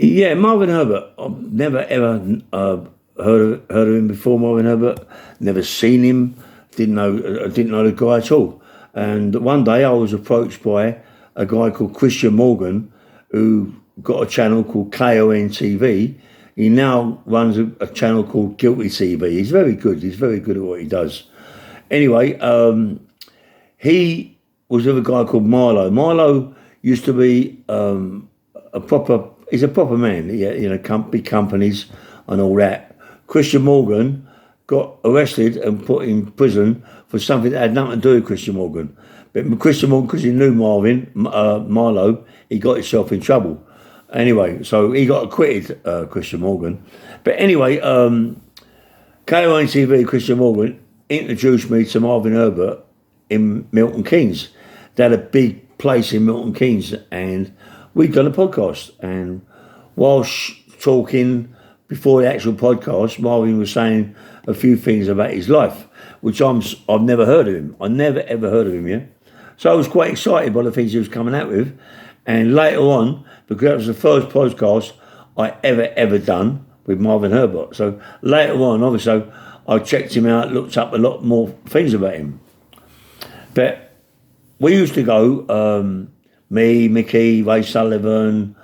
Yeah, Marvin Herbert. I've never ever heard of him before. Marvin Herbert. Never seen him. I didn't know the guy at all. And one day I was approached by a guy called Christian Morgan, who got a channel called KON TV. He now runs a channel called Guilty TV. He's very good. He's very good at what he does. Anyway, he was with a guy called Milo. Milo used to be he's a proper man, yeah, big companies and all that. Christian Morgan got arrested and put in prison for something that had nothing to do with Christian Morgan. But Christian Morgan, because he knew Milo, he got himself in trouble. Anyway, so he got acquitted, Christian Morgan. But anyway, KON TV, Christian Morgan, introduced me to Marvin Herbert in Milton Keynes. They had a big place in Milton Keynes, and we'd done a podcast. And whilst talking before the actual podcast, Marvin was saying a few things about his life, which I've never heard of him. I never ever heard of him, yeah. So I was quite excited by the things he was coming out with. And later on, because that was the first podcast I ever done with Marvin Herbert. So later on, obviously, I checked him out, looked up a lot more things about him. But we used to go, me, Mickey, Ray Sullivan,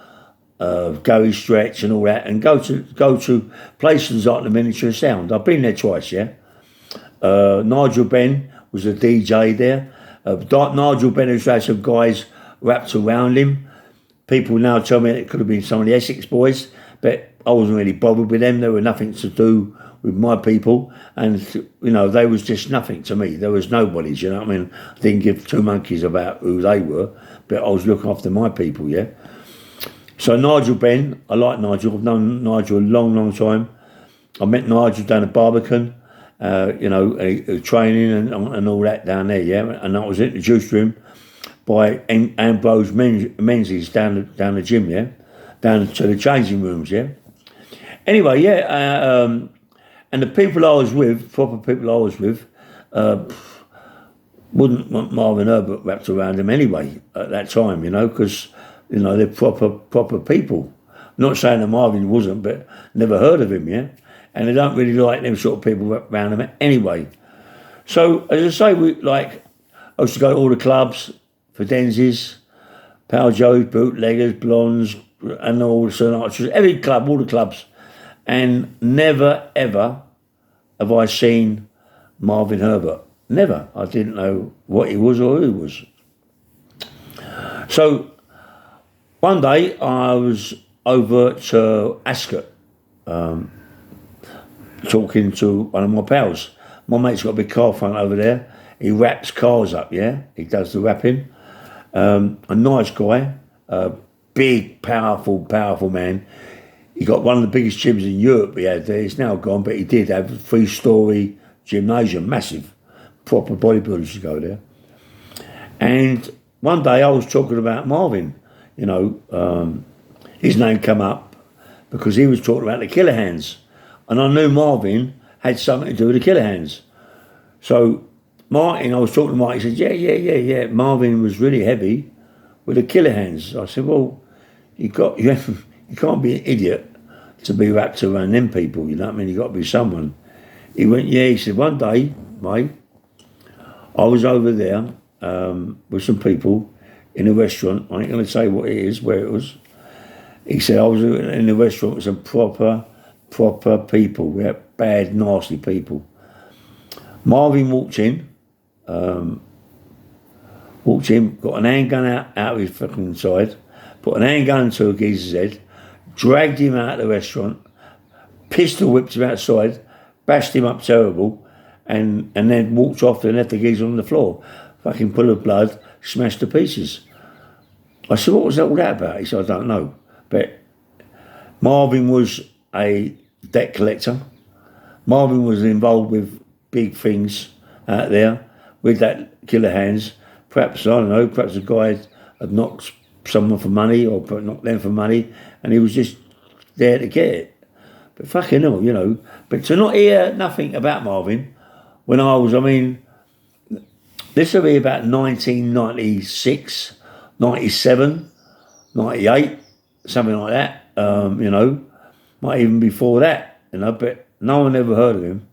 Gary Stretch and all that, and go to places like the Miniature Sound. I've been there twice, yeah. Nigel Benn was a DJ there. Nigel Benn has had some guys wrapped around him. People now tell me it could have been some of the Essex boys, but I wasn't really bothered with them. They were nothing to do with my people, and they was just nothing to me. There was nobodies, you know what I mean? I didn't give two monkeys about who they were, but I was looking after my people, yeah. So Nigel Benn, I like Nigel. I've known Nigel a long time. I met Nigel down at Barbican, training and all that down there, yeah. And I was introduced to him by Ambrose Menzies down the gym, yeah, down to the changing rooms, yeah. Anyway, yeah, and the people I was with, proper people I was with, wouldn't want Marvin Herbert wrapped around them anyway at that time, because they're proper people. Not saying that Marvin wasn't, but never heard of him, yeah. And they don't really like them sort of people wrapped around them anyway. So as I say, I used to go to all the clubs, Fidenzis, Power Joe's, Bootleggers, Blondes, and all the Sinatra's, every club, all the clubs. And never, ever have I seen Marvin Herbert. Never. I didn't know what he was or who he was. So one day I was over to Ascot, talking to one of my pals. My mate's got a big car front over there. He wraps cars up, yeah? He does the wrapping. A nice guy, a big, powerful man. He got one of the biggest gyms in Europe he had there. It's now gone, but he did have a 3-story gymnasium, massive. Proper bodybuilders should go there. And one day I was talking about Marvin, his name come up because he was talking about the Killer Hands. And I knew Marvin had something to do with the Killer Hands. So I was talking to Martin, he said, yeah, Marvin was really heavy with the Killer Hands. I said, well, you can't be an idiot to be wrapped around them people, you know what I mean? You got to be someone. He went, yeah, he said, one day, mate, I was over there with some people in a restaurant. I ain't going to say what it is, where it was. He said, I was in a restaurant with some proper people. We had bad, nasty people. Marvin walked in, got an handgun out of his fucking side, put an handgun to a geezer's head, dragged him out of the restaurant, pistol whipped him outside, bashed him up terrible, and then walked off and left the geezer on the floor, fucking full of blood, smashed to pieces. I said, what was all that about? He said, I don't know. But Marvin was a debt collector. Marvin was involved with big things out there with that Killer Hands. Perhaps, I don't know, perhaps a guy had knocked someone for money or knocked them for money and he was just there to get it. But fucking hell, But to not hear nothing about Marvin when this will be about 1996, 97, 98, something like that. You know, might even before that. You know, but no one ever heard of him.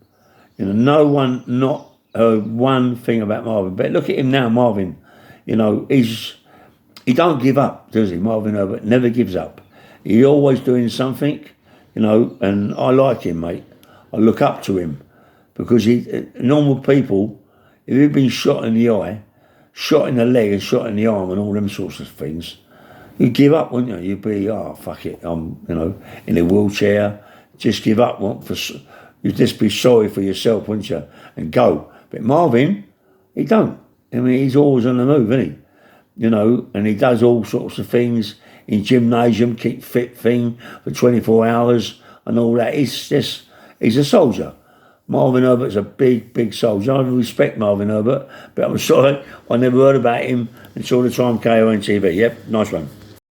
You know, no one not heard one thing about Marvin. But look at him now, Marvin. You know, he don't give up, does he? Marvin Herbert never gives up. He's always doing something. You know, and I like him, mate. I look up to him because normal people, if you've been shot in the eye, shot in the leg and shot in the arm and all them sorts of things, you'd give up, wouldn't you? You'd be, oh, fuck it, I'm, you know, in a wheelchair, just give up. You'd just be sorry for yourself, wouldn't you? And go. But Marvin, he don't. I mean, he's always on the move, isn't he? You know, and he does all sorts of things in gymnasium, keep fit thing for 24 hours and all that. He's a soldier. Marvin Herbert's a big, big soldier. I respect Marvin Herbert, but I'm sorry, I never heard about him until the time KO on TV. Yep, nice one.